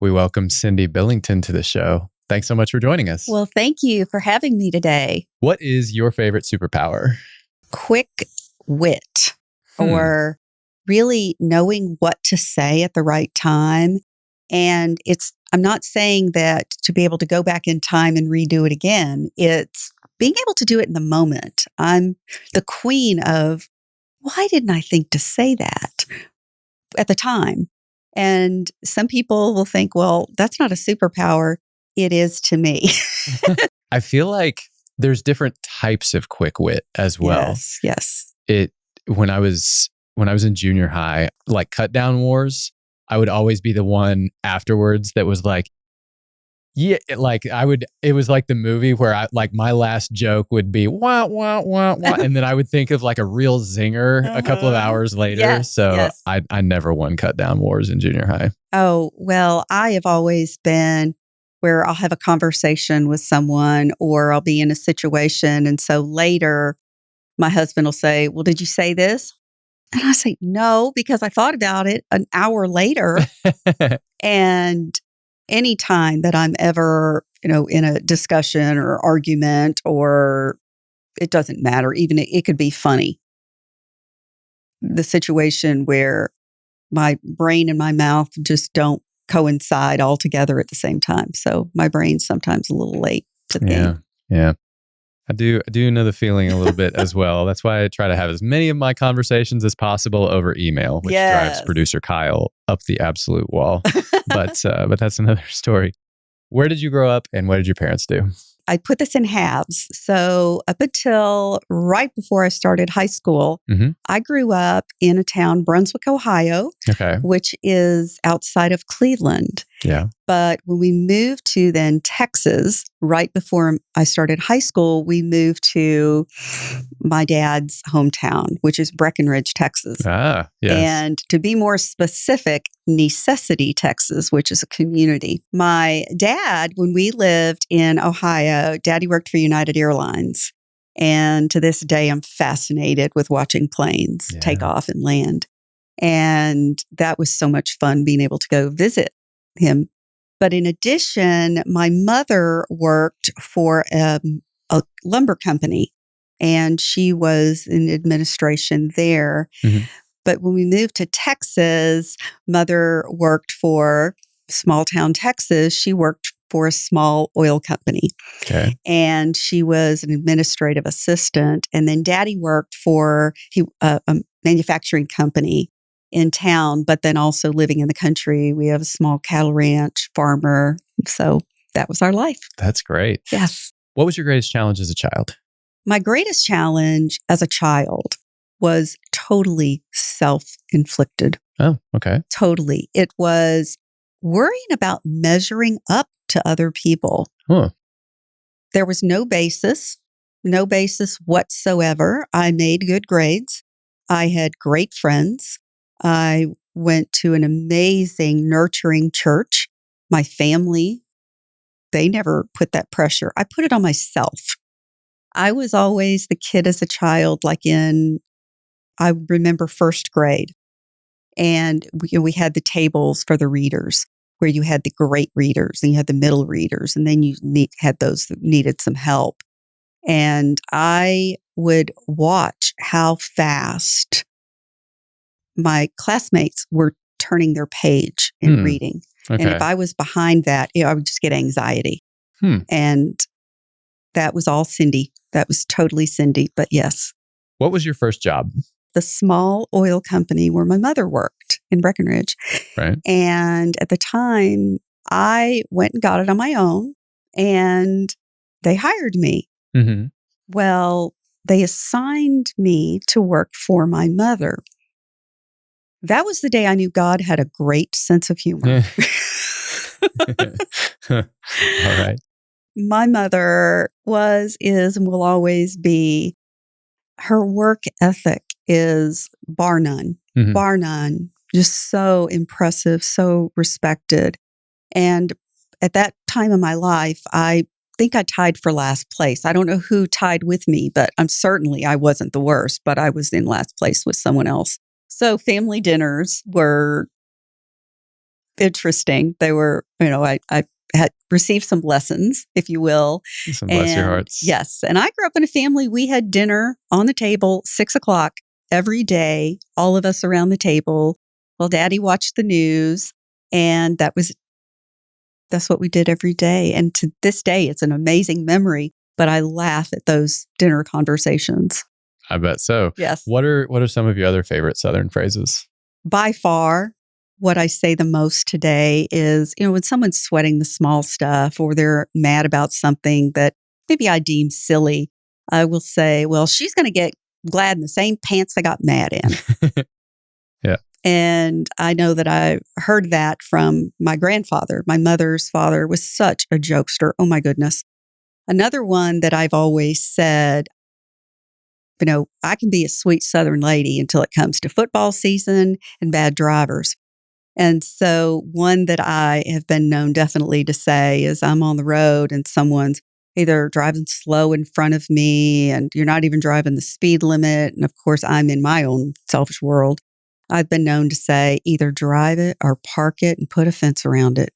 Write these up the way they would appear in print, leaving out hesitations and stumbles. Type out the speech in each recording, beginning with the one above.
we welcome Cindy Billington to the show. Thanks so much for joining us. Well, thank you for having me today. What is your favorite superpower? Quick wit, or really knowing what to say at the right time. And I'm not saying that to be able to go back in time and redo it again. It's being able to do it in the moment. I'm the queen of, why didn't I think to say that at the time? And some people will think, well, that's not a superpower. It is to me. I feel like there's different types of quick wit as well. Yes. When I was in junior high, like cut down wars, I would always be the one afterwards that was like, yeah, it was like the movie where my last joke would be wah, wah, wah, wah. And then I would think of like a real zinger a couple of hours later. Yes. I never won cut down wars in junior high. Oh, well, I have always been where I'll have a conversation with someone or I'll be in a situation. And so later my husband will say, well, did you say this? And I say, no, because I thought about it an hour later. And anytime that I'm ever, in a discussion or argument, or it doesn't matter, even it could be funny. The situation where my brain and my mouth just don't coincide all together at the same time. So my brain's sometimes a little late to think. Yeah. I do know the feeling a little bit as well. That's why I try to have as many of my conversations as possible over email, which drives producer Kyle up the absolute wall. But that's another story. Where did you grow up and what did your parents do? I put this in halves. So up until right before I started high school, I grew up in a town, Brunswick, Ohio, which is outside of Cleveland. Yeah. But when we moved to then Texas, right before I started high school, we moved to my dad's hometown, which is Breckenridge, Texas. Ah, yes. And to be more specific, Necessity, Texas, which is a community. My dad, when we lived in Ohio, Daddy worked for United Airlines. And to this day, I'm fascinated with watching planes take off and land. And that was so much fun being able to go visit him. But in addition, my mother worked for a lumber company, and she was in administration there. But when we moved to Texas, Mother worked for small town Texas. She worked for a small oil company. Okay. And she was an administrative assistant. And then Daddy worked for a manufacturing company in town, but then also living in the country. We have a small cattle ranch, farmer. So that was our life. That's great. Yes. What was your greatest challenge as a child? My greatest challenge as a child was totally self-inflicted. Oh, okay. Totally. It was worrying about measuring up to other people. Huh. There was no basis whatsoever. I made good grades. I had great friends. I went to an amazing, nurturing church. My family, they never put that pressure. I put it on myself. I was always the kid as a child, I remember first grade. And we had the tables for the readers, where you had the great readers and you had the middle readers, and then you had those that needed some help. And I would watch how fast my classmates were turning their page in reading. Okay. And if I was behind that, I would just get anxiety. And that was all Cindy. That was totally Cindy. But yes. What was your first job? The small oil company where my mother worked in Breckenridge. Right. And at the time, I went and got it on my own, and they hired me. Well, they assigned me to work for my mother. That was the day I knew God had a great sense of humor. All right. My mother is, and will always be, her work ethic is bar none, just so impressive, so respected. And at that time in my life, I think I tied for last place. I don't know who tied with me, but I wasn't the worst, but I was in last place with someone else. So family dinners were interesting. They were, I had received some lessons, if you will. Some bless your hearts. Yes. And I grew up in a family. We had dinner on the table, 6:00 every day, all of us around the table. Well, Daddy watched the news, and that's what we did every day. And to this day, it's an amazing memory, but I laugh at those dinner conversations. I bet so. Yes. What are some of your other favorite Southern phrases? By far, what I say the most today is, when someone's sweating the small stuff or they're mad about something that maybe I deem silly, I will say, well, she's going to get glad in the same pants they got mad in. Yeah. And I know that I heard that from my grandfather. My mother's father was such a jokester. Oh, my goodness. Another one that I've always said, I can be a sweet Southern lady until it comes to football season and bad drivers. And so one that I have been known definitely to say is I'm on the road and someone's either driving slow in front of me and you're not even driving the speed limit. And of course, I'm in my own selfish world. I've been known to say either drive it or park it and put a fence around it.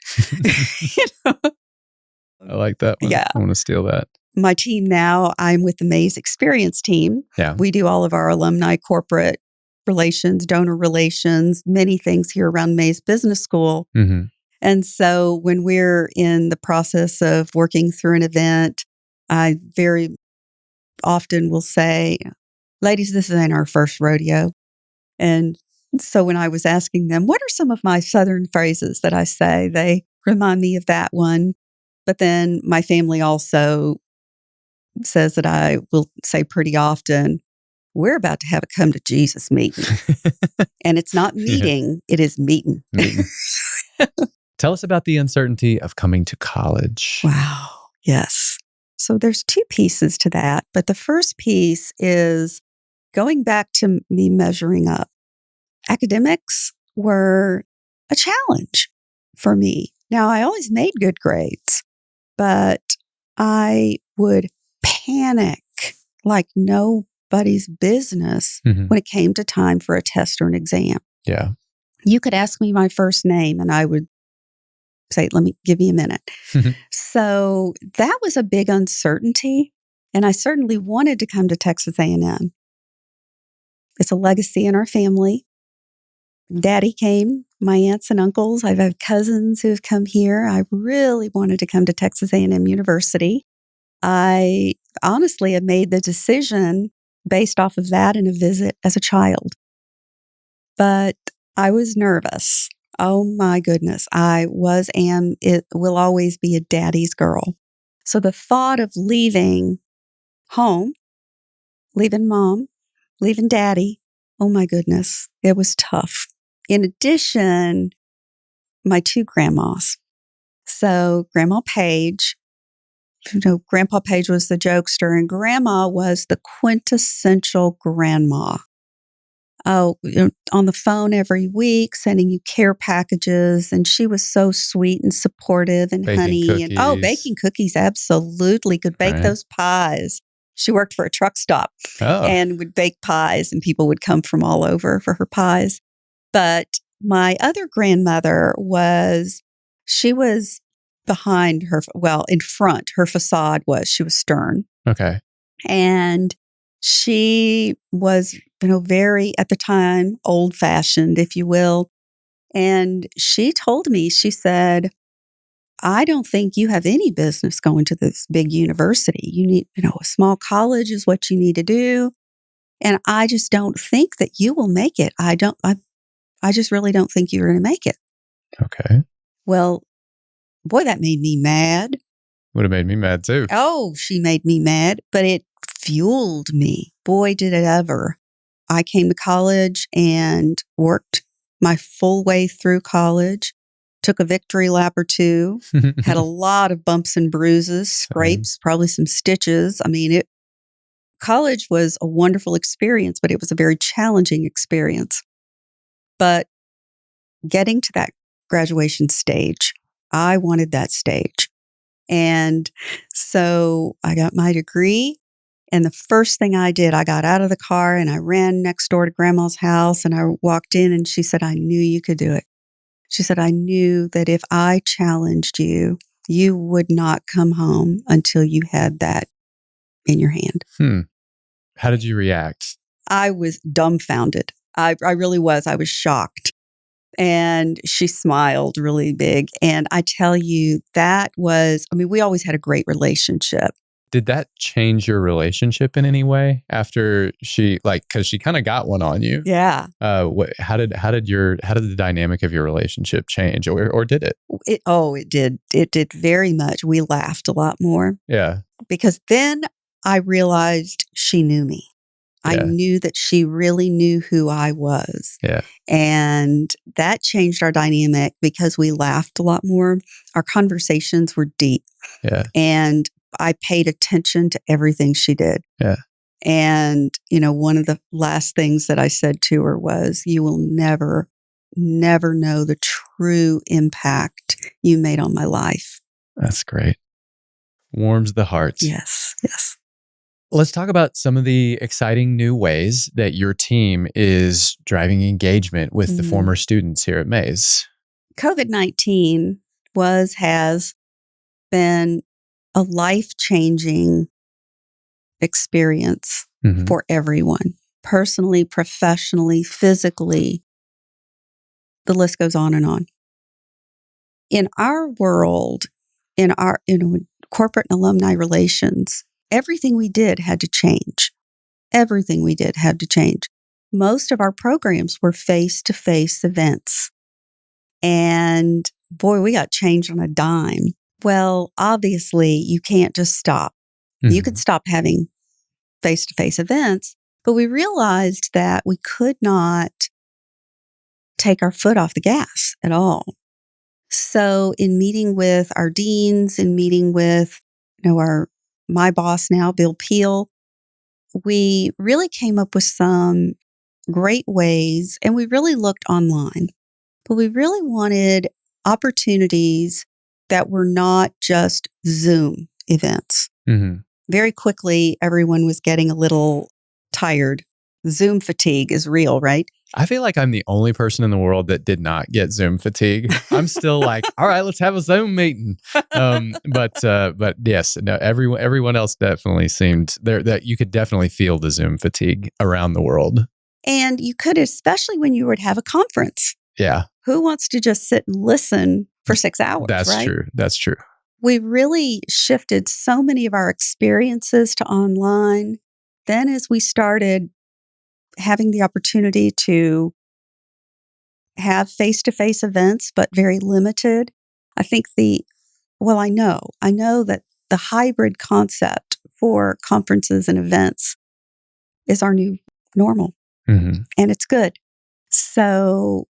I like that one. Yeah. I want to steal that. My team now, I'm with the Mays Experience team. Yeah. We do all of our alumni corporate relations, donor relations, many things here around Mays Business School. Mm-hmm. And so when we're in the process of working through an event, I very often will say, ladies, this ain't our first rodeo. And so when I was asking them, what are some of my Southern phrases that I say? They remind me of that one. But then my family also says that I will say pretty often, we're about to have a come to Jesus meeting. And it's not meeting, it is meetin. Tell us about the uncertainty of coming to college. Wow. Yes. So there's two pieces to that. But the first piece is going back to me measuring up. Academics were a challenge for me. Now, I always made good grades, but I would panic like nobody's business when it came to time for a test or an exam. Yeah. You could ask me my first name and I would say, give me a minute. So that was a big uncertainty. And I certainly wanted to come to Texas A&M. It's a legacy in our family. Daddy came, my aunts and uncles. I've had cousins who have come here. I really wanted to come to Texas A&M University. I honestly had made the decision based off of that and a visit as a child. But I was nervous. Oh my goodness. It will always be a daddy's girl. So the thought of leaving home, leaving mom, leaving daddy, oh my goodness, it was tough. In addition, my two grandmas. So Grandma Paige, Grandpa Paige was the jokester and Grandma was the quintessential grandma. On the phone every week, sending you care packages. And she was so sweet and supportive and Baking honey. cookies. And baking cookies. Absolutely. Could bake those pies. She worked for a truck stop and would bake pies and people would come from all over for her pies. But my other grandmother she was behind her, in front, her facade she was stern. Okay. And she was, very, at the time, old-fashioned, if you will. And she told me, she said, I don't think you have any business going to this big university. You need, a small college is what you need to do. And I just don't think that you will make it. I just really don't think you're going to make it. Okay. Well, boy, that made me mad. Would have made me mad too. Oh, she made me mad, but it fueled me. Boy, did it ever. I came to college and worked my full way through college, took a victory lap or two, had a lot of bumps and bruises, scrapes, probably some stitches. College was a wonderful experience, but it was a very challenging experience. But getting to that graduation stage, I wanted that stage. And so I got my degree. And the first thing I did, I got out of the car and I ran next door to Grandma's house and I walked in and she said, I knew you could do it. She said, I knew that if I challenged you, you would not come home until you had that in your hand. How did you react? I was dumbfounded. I really was. I was shocked. And she smiled really big. And I tell you, we always had a great relationship. Did that change your relationship in any way after because she kind of got one on you? Yeah. How did the dynamic of your relationship change, or did it? It did. It did very much. We laughed a lot more. Yeah. Because then I realized she knew me. I knew that she really knew who I was. Yeah. And that changed our dynamic because we laughed a lot more. Our conversations were deep. Yeah. And I paid attention to everything she did. Yeah. And, one of the last things that I said to her was, you will never know the true impact you made on my life. That's great. Warms the heart. Yes. Yes. Let's talk about some of the exciting new ways that your team is driving engagement with the former students here at Mays. COVID-19 has been a life-changing experience for everyone, personally, professionally, physically. The list goes on and on. In our world, in our corporate and alumni relations, everything we did had to change. Everything we did had to change. Most of our programs were face-to-face events. And boy, we got changed on a dime. Well, obviously, you can't just stop. You could stop having face-to-face events, but we realized that we could not take our foot off the gas at all. So in meeting with our deans, in meeting with my boss now, Bill Peel, we really came up with some great ways, and we really looked online, but we really wanted opportunities that were not just Zoom events. Very quickly, everyone was getting a little tired. Zoom fatigue is real, right? I feel like I'm the only person in the world that did not get Zoom fatigue. I'm still like, all right, let's have a Zoom meeting. But yes, no, everyone else definitely seemed there that you could definitely feel the Zoom fatigue around the world. And you could, especially when you would have a conference. Yeah. Who wants to just sit and listen for 6 hours? That's right? true. That's true. We really shifted so many of our experiences to online. Then as we started having the opportunity to have face-to-face events, but very limited, I think I know that the hybrid concept for conferences and events is our new normal, and it's good. So,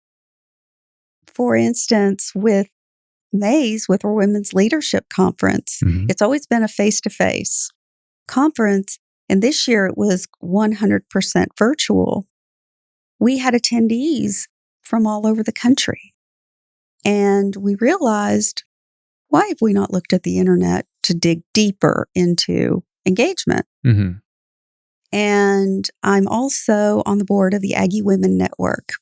for instance, with MaYs, with our Women's Leadership Conference, it's always been a face-to-face conference, and this year it was 100% virtual. We had attendees from all over the country, and we realized, why have we not looked at the internet to dig deeper into engagement? And I'm also on the board of the Aggie Women Network,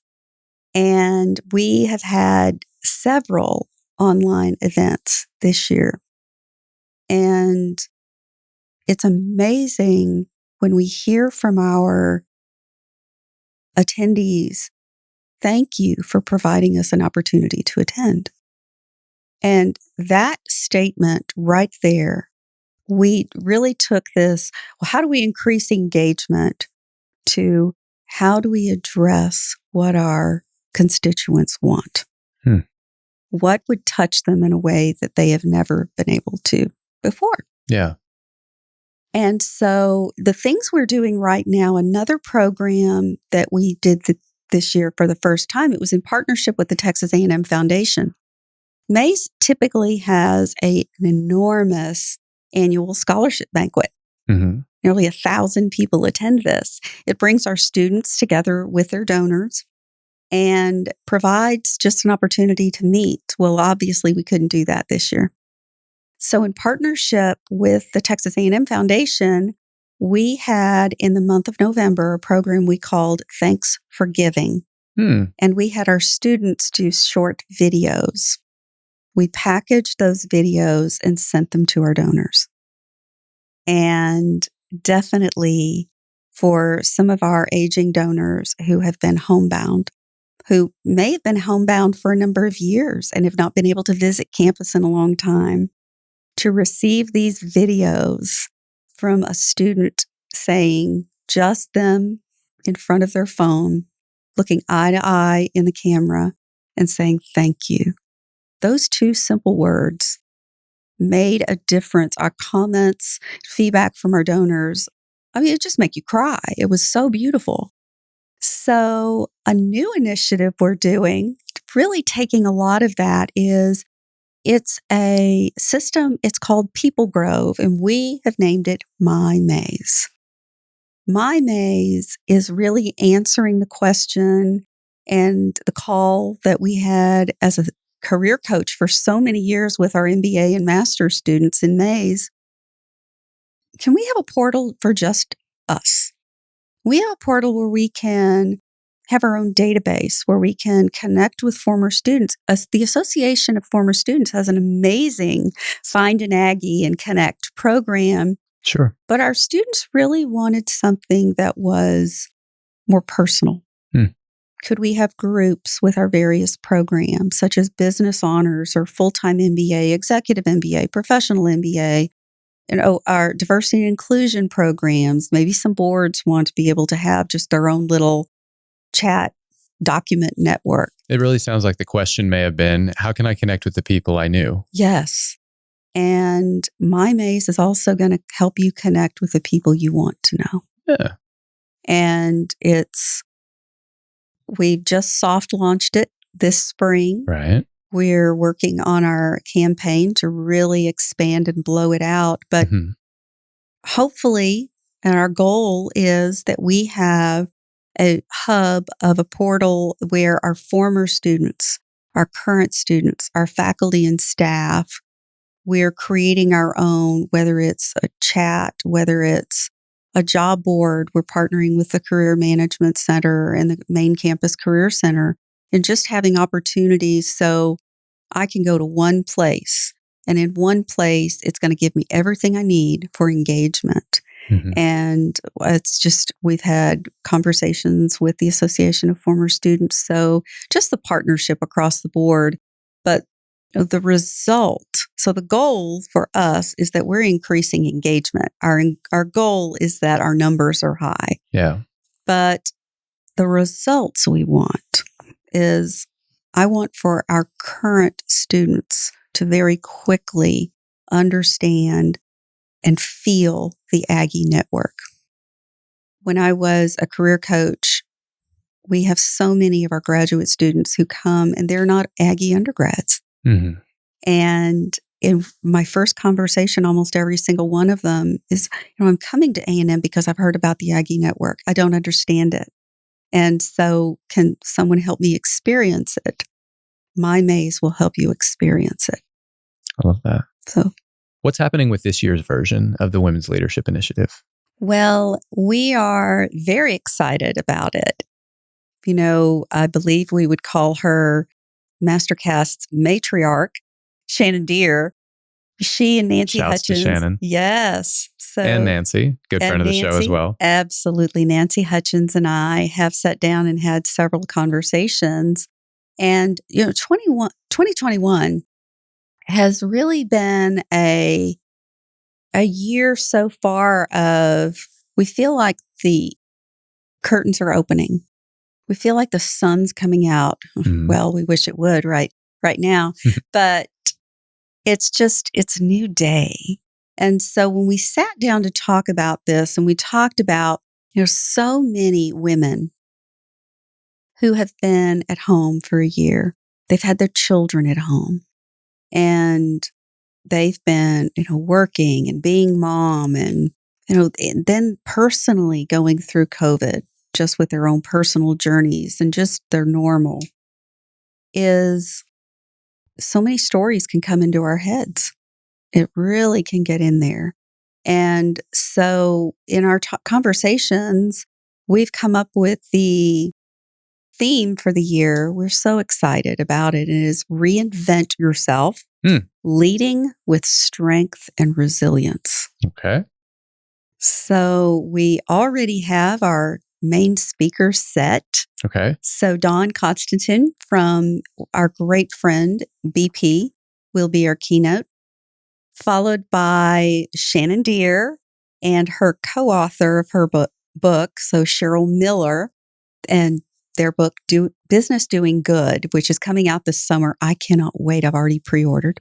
and we have had several online events this year. And it's amazing when we hear from our attendees, thank you for providing us an opportunity to attend. And that statement right there, we really took this, well, how do we increase engagement, to how do we address what our constituents want? What would touch them in a way that they have never been able to before? Yeah. And so the things we're doing right now, another program that we did this year for the first time, it was in partnership with the Texas A&M Foundation. MaYs typically has an enormous annual scholarship banquet. Nearly 1,000 people attend this. It brings our students together with their donors and provides just an opportunity to meet. Well, obviously, we couldn't do that this year. So in partnership with the Texas A&M Foundation, we had in the month of November a program we called Thanks for Giving. And we had our students do short videos. We packaged those videos and sent them to our donors. And definitely for some of our aging donors who have been homebound, who may have been homebound for a number of years and have not been able to visit campus in a long time, to receive these videos from a student saying just them in front of their phone, looking eye to eye in the camera and saying, thank you. Those two simple words made a difference. Our comments, feedback from our donors, I mean, it just make you cry. It was so beautiful. So a new initiative we're doing, really taking a lot of that, is it's a system. It's called People Grove, and we have named it myMays. myMays is really answering the question and the call that we had as a career coach for so many years with our MBA and master's students in Mays. Can we have a portal for just us? We have a portal where we can have our own database, where we can connect with former students. The Association of Former Students has an amazing Find an Aggie and Connect program. Sure. But our students really wanted something that was more personal. Could we have groups with our various programs, such as business honors or full-time MBA, executive MBA, professional MBA, our diversity and inclusion programs? Maybe some boards want to be able to have just their own little chat document network. It really sounds like the question may have been, how can I connect with the people I knew? Yes. And myMays is also going to help you connect with the people you want to know. Yeah. And we've just soft launched it this spring. Right. We're working on our campaign to really expand and blow it out. But hopefully, and our goal is that we have a hub of a portal where our former students, our current students, our faculty and staff, we're creating our own, whether it's a chat, whether it's a job board. We're partnering with the Career Management Center and the main campus Career Center, and just having opportunities so I can go to one place. And in one place, it's going to give me everything I need for engagement. And it's just, we've had conversations with the Association of Former Students. So just the partnership across the board. But the result, so the goal for us is that we're increasing engagement. Our goal is that our numbers are high. Yeah. But the results we want is, I want for our current students to very quickly understand and feel the Aggie network. When I was a career coach, we have so many of our graduate students who come and they're not Aggie undergrads. And in my first conversation, almost every single one of them is, I'm coming to A&M because I've heard about the Aggie network. I don't understand it. And so can someone help me experience it? myMays will help you experience it. I love that. So what's happening with this year's version of the Women's Leadership Initiative? Well, we are very excited about it. I believe we would call her MasterCast's matriarch, Shannon Deere. She and Nancy Shouts Hutchins. to Shannon. Yes. And Nancy, good friend of the show as well. Absolutely. Nancy Hutchins and I have sat down and had several conversations. And, 2021 has really been a year so far of, we feel like the curtains are opening. We feel like the sun's coming out. Well, we wish it would right now, but it's a new day. And so when we sat down to talk about this, and we talked about, so many women who have been at home for a year, they've had their children at home, and they've been, working and being mom, and, and then personally going through COVID, just with their own personal journeys and just their normal, is so many stories can come into our heads. It really can get in there. And so in our conversations, we've come up with the theme for the year, we're so excited about it. It is reinvent yourself, leading with strength and resilience. Okay. So we already have our main speaker set. Okay. So Dawn Constantine from our great friend BP will be our keynote, followed by Shannon Deere and her co-author of her book, so Cheryl Miller, and their book, Business Doing Good, which is coming out this summer. I cannot wait. I've already pre-ordered.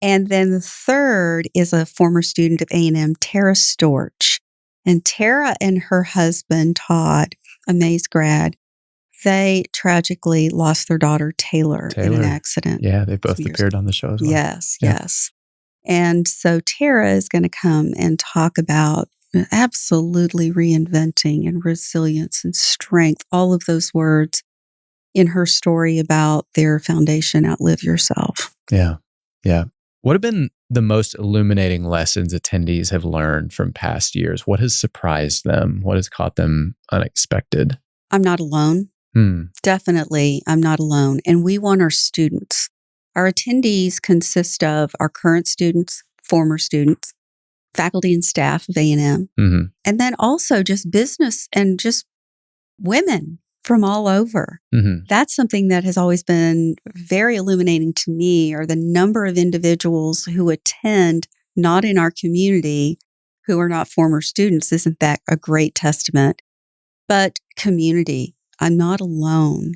And then the third is a former student of A&M, Tara Storch. And Tara and her husband, Todd, a Mays grad, they tragically lost their daughter, Taylor, in an accident. Yeah, they both appeared on the show as well. Yes. And so Tara is going to come and talk about absolutely reinventing and resilience and strength, all of those words in her story about their foundation, Outlive Yourself. Yeah. What have been the most illuminating lessons attendees have learned from past years? What has surprised them? What has caught them unexpected? I'm not alone. Definitely, I'm not alone. And we want our students. Our attendees consist of our current students, former students, faculty and staff of A&M, and then also just business and just women from all over. That's something that has always been very illuminating to me, are the number of individuals who attend not in our community, who are not former students. Isn't that a great testament? But community. I'm not alone.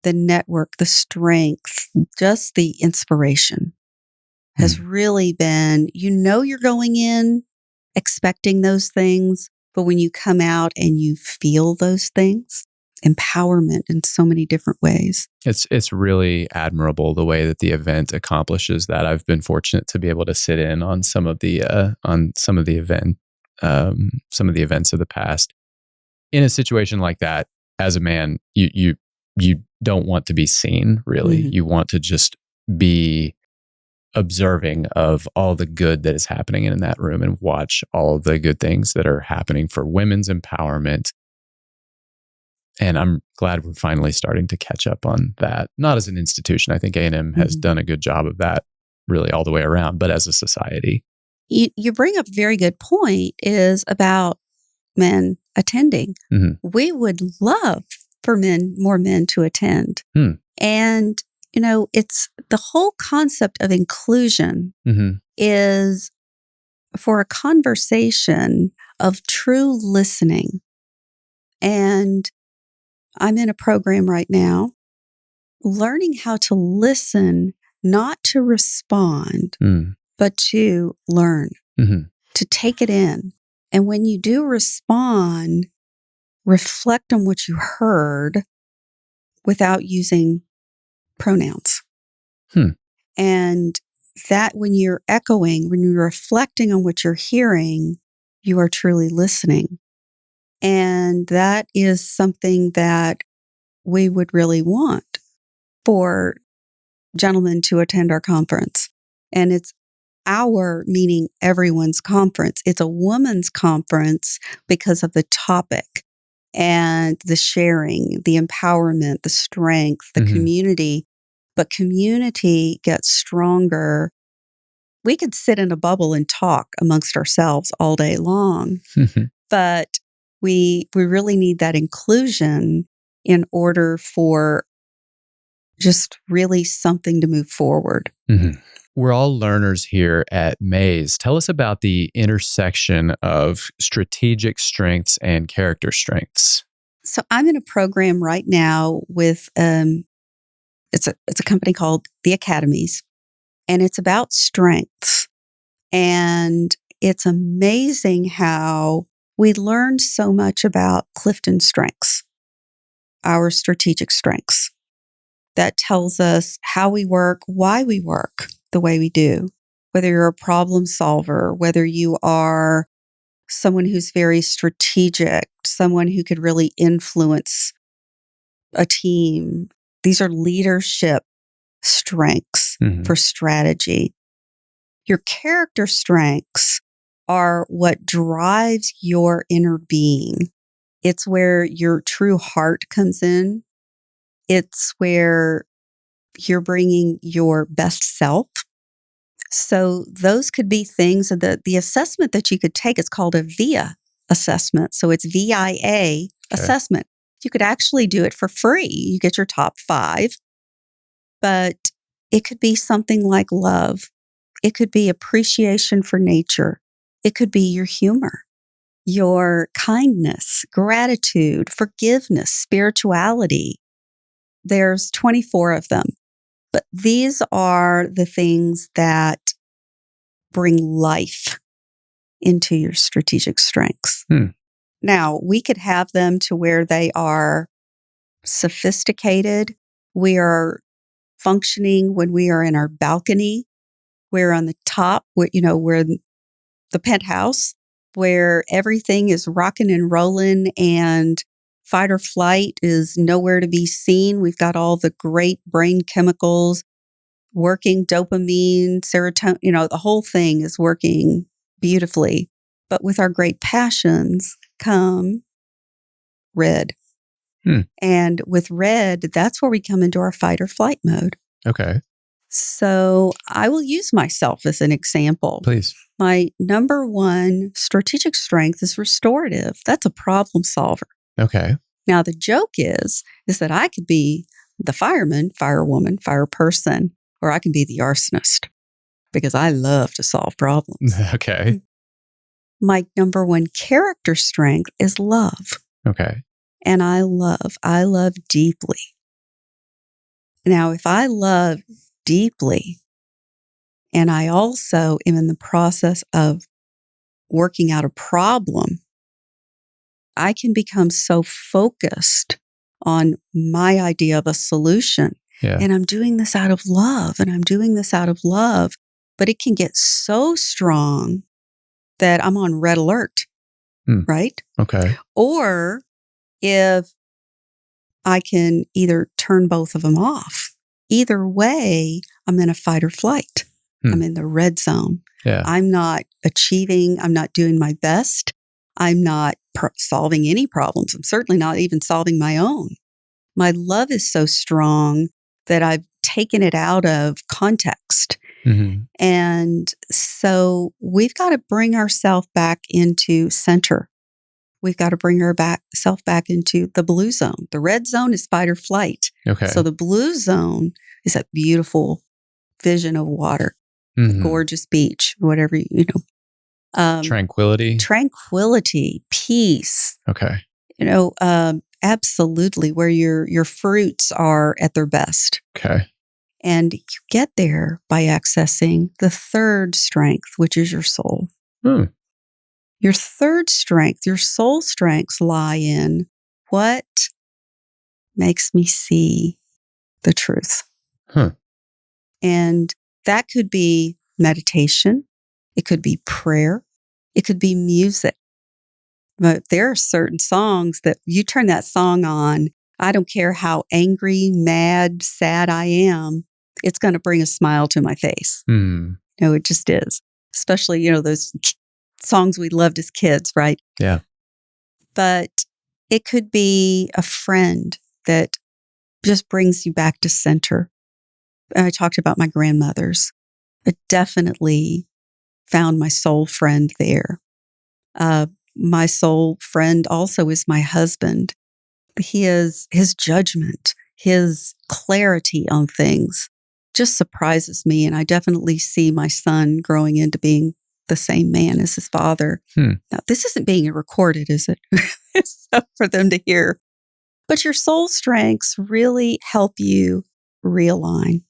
The network, the strength, just the inspiration has really been, you're going in expecting those things, but when you come out and you feel those things, empowerment in so many different ways. It's really admirable the way that the event accomplishes that. I've been fortunate to be able to sit in on some of the events of the past. In a situation like that, as a man, you don't want to be seen, really. You want to just be observing of all the good that is happening in that room and watch all of the good things that are happening for women's empowerment. And I'm glad we're finally starting to catch up on that. Not as an institution. I think A&M has done a good job of that really all the way around, but as a society. You bring up a very good point, is about men attending. We would love for more men to attend. And, it's the whole concept of inclusion is for a conversation of true listening. And I'm in a program right now, learning how to listen, not to respond, but to learn, to take it in. And when you do respond, reflect on what you heard without using pronouns. And that when you're echoing, when you're reflecting on what you're hearing, you are truly listening. And that is something that we would really want for gentlemen to attend our conference. And it's our, meaning everyone's conference. It's a woman's conference because of the topic and the sharing, the empowerment, the strength, the community. But community gets stronger. We could sit in a bubble and talk amongst ourselves all day long, but we really need that inclusion in order for just really something to move forward. We're all learners here at Mays. Tell us about the intersection of strategic strengths and character strengths. So I'm in a program right now with it's a company called The Academies, and it's about strengths. And it's amazing how we learned so much about Clifton's strengths, our strategic strengths. That tells us how we work, why we work the way we do, whether you're a problem solver, whether you are someone who's very strategic, someone who could really influence a team. These are leadership strengths for strategy. Your character strengths are what drives your inner being. It's where your true heart comes in. It's where you're bringing your best self. So those could be things that the assessment that you could take is called a VIA assessment. So it's VIA assessment. You could actually do it for free. You get your top 5, but it could be something like love. It could be appreciation for nature. It could be your humor, your kindness, gratitude, forgiveness, spirituality. There's 24 of them. But these are the things that bring life into your strategic strengths. Now, we could have them to where they are sophisticated. We are functioning when we are in our balcony. We're on the top, we're in the penthouse, where everything is rocking and rolling and fight or flight is nowhere to be seen. We've got all the great brain chemicals working, dopamine, serotonin, the whole thing is working beautifully. But with our great passions come red. And with red, that's where we come into our fight or flight mode. Okay. So I will use myself as an example. Please. My number 1 strategic strength is restorative. That's a problem solver. Okay. Now, the joke is that I could be the fireman, firewoman, fireperson, or I can be the arsonist because I love to solve problems. Okay. My number 1 character strength is love. Okay. And I love deeply. Now, if I love deeply, and I also am in the process of working out a problem, I can become so focused on my idea of a solution. Yeah. And I'm doing this out of love, but it can get so strong that I'm on red alert, right? Okay. Or if I can either turn both of them off. Either way, I'm in a fight or flight. I'm in the red zone. Yeah. I'm not achieving. I'm not doing my best. I'm not solving any problems. I'm certainly not even solving my own. My love is so strong that I've taken it out of context. And so we've got to bring ourselves back into center. We've got to bring ourselves back into the blue zone. The red zone is fight or flight. Okay. So the blue zone is that beautiful vision of water, a gorgeous beach, whatever, tranquility, peace. Okay. Absolutely, where your fruits are at their best. Okay. And you get there by accessing the 3rd strength, which is your soul. Your 3rd strength, your soul strengths lie in what makes me see the truth. And that could be meditation. It could be prayer. It could be music. But there are certain songs that you turn that song on, I don't care how angry, mad, sad I am, it's going to bring a smile to my face. It just is. Especially, those songs we loved as kids, right? Yeah. But it could be a friend that just brings you back to center. I talked about my grandmothers. I definitely found my soul friend there. My soul friend also is my husband. His judgment, his clarity on things just surprises me. And I definitely see my son growing into being the same man as his father. Now, this isn't being recorded, is it? It's up for them to hear. But your soul strengths really help you realign.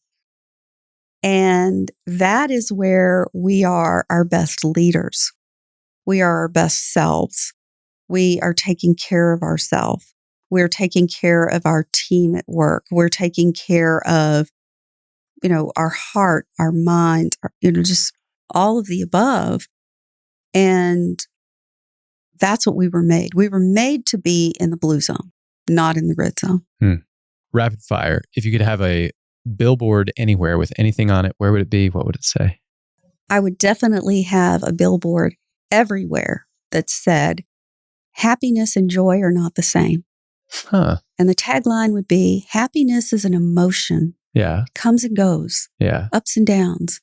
And that is where we are our best leaders. We are our best selves. We are taking care of ourselves. We're taking care of our team at work. We're taking care of, our heart, our mind, just all of the above. And that's what we were made. We were made to be in the blue zone, not in the red zone. Rapid fire. If you could have a billboard anywhere with anything on it, where would it be? What would it say? I would definitely have a billboard everywhere that said, happiness and joy are not the same. Huh. And the tagline would be, happiness is an emotion. Yeah. It comes and goes, Yeah. ups and downs.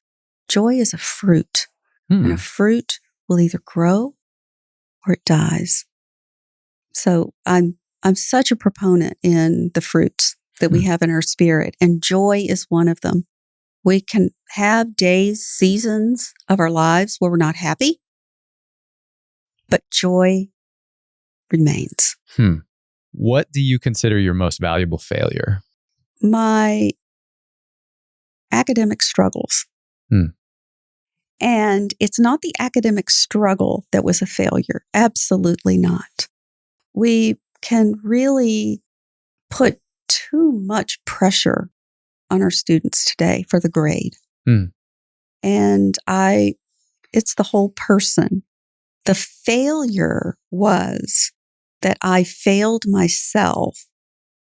Joy is a fruit, and a fruit will either grow or it dies. So I'm such a proponent in the fruits that we have in our spirit, and joy is one of them. We can have days, seasons of our lives where we're not happy, but joy remains. What do you consider your most valuable failure? My academic struggles. And it's not the academic struggle that was a failure. Absolutely not. We can really put too much pressure on our students today for the grade. And it's the whole person. The failure was that I failed myself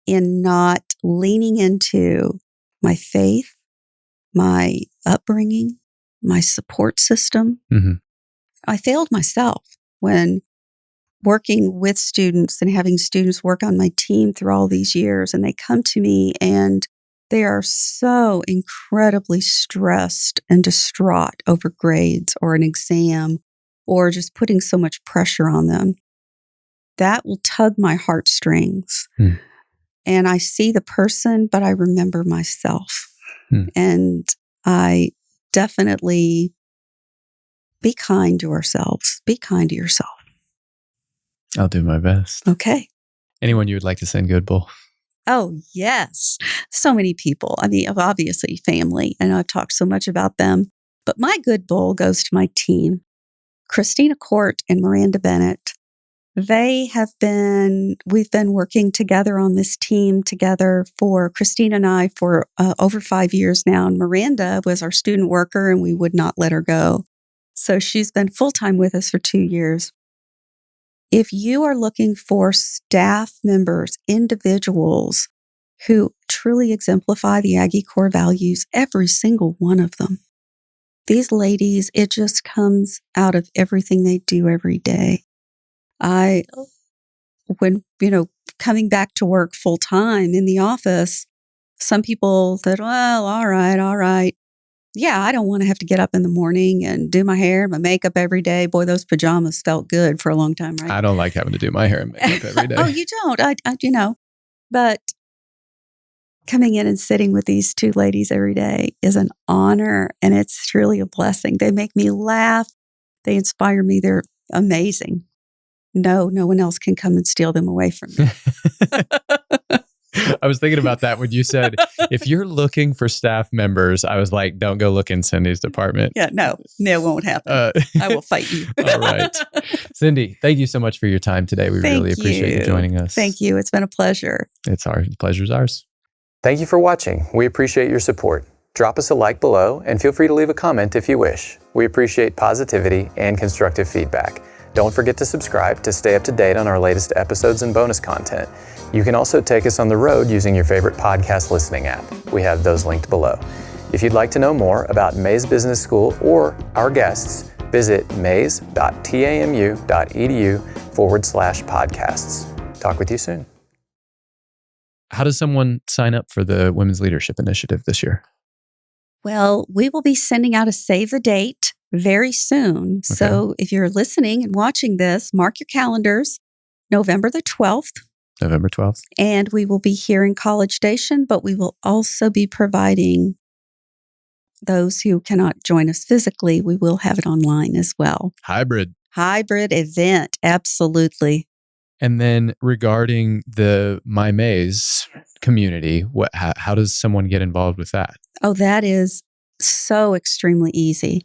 in not leaning into my faith, my upbringing, my support system. I failed myself when working with students and having students work on my team through all these years, and they come to me and they are so incredibly stressed and distraught over grades or an exam or just putting so much pressure on them. That will tug my heartstrings. And I see the person, but I remember myself. And I definitely be kind to ourselves. Be kind to yourself. I'll do my best. Okay. Anyone you would like to send good, Bull? Oh, yes. So many people. I mean, obviously family, and I've talked so much about them. But my good bull goes to my team, Christina Court and Miranda Bennett. We've been working together on this team together for Christina and I for over 5 years now. And Miranda was our student worker, and we would not let her go. So she's been full-time with us for 2 years. If you are looking for staff members, individuals who truly exemplify the Aggie core values, every single one of them, these ladies, it just comes out of everything they do every day. When coming back to work full time in the office, some people said, well, all right. Yeah, I don't want to have to get up in the morning and do my hair, my makeup every day. Boy, those pajamas felt good for a long time, right? I don't like having to do my hair and makeup every day. Oh, you don't? But coming in and sitting with these two ladies every day is an honor, and it's truly a blessing. They make me laugh. They inspire me. They're amazing. No one else can come and steal them away from me. I was thinking about that when you said, if you're looking for staff members, I was like, don't go look in Cindy's department. Yeah, no, it won't happen. I will fight you. All right. Cindy, thank you so much for your time today. We really appreciate you joining us. Thank you. It's been a pleasure. The pleasure's ours. Thank you for watching. We appreciate your support. Drop us a like below and feel free to leave a comment if you wish. We appreciate positivity and constructive feedback. Don't forget to subscribe to stay up to date on our latest episodes and bonus content. You can also take us on the road using your favorite podcast listening app. We have those linked below. If you'd like to know more about MaYs Business School or our guests, visit mays.tamu.edu/podcasts. Talk with you soon. How does someone sign up for the Women's Leadership Initiative this year? Well, we will be sending out a save the date very soon. Okay. So if you're listening and watching this, mark your calendars, November the 12th. November 12th. And we will be here in College Station, but we will also be providing those who cannot join us physically. We will have it online as well. Hybrid event. Absolutely. And then regarding the myMays community, how does someone get involved with that? Oh, that is so extremely easy.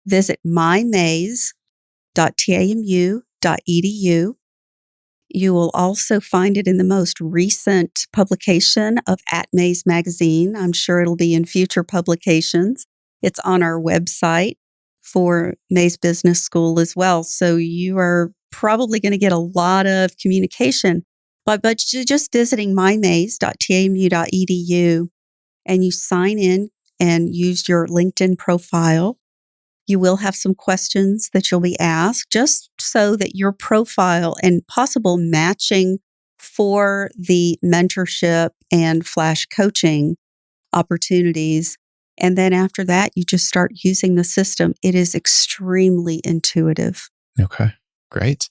Visit mymays.tamu.edu. You will also find it in the most recent publication of @Mays magazine. I'm sure it'll be in future publications. It's on our website for MaYs Business School as well. So you are probably going to get a lot of communication but just visiting mymays.tamu.edu, and you sign in and use your LinkedIn profile. You will have some questions that you'll be asked just so that your profile and possible matching for the mentorship and flash coaching opportunities. And then after that, you just start using the system. It is extremely intuitive. Okay, great.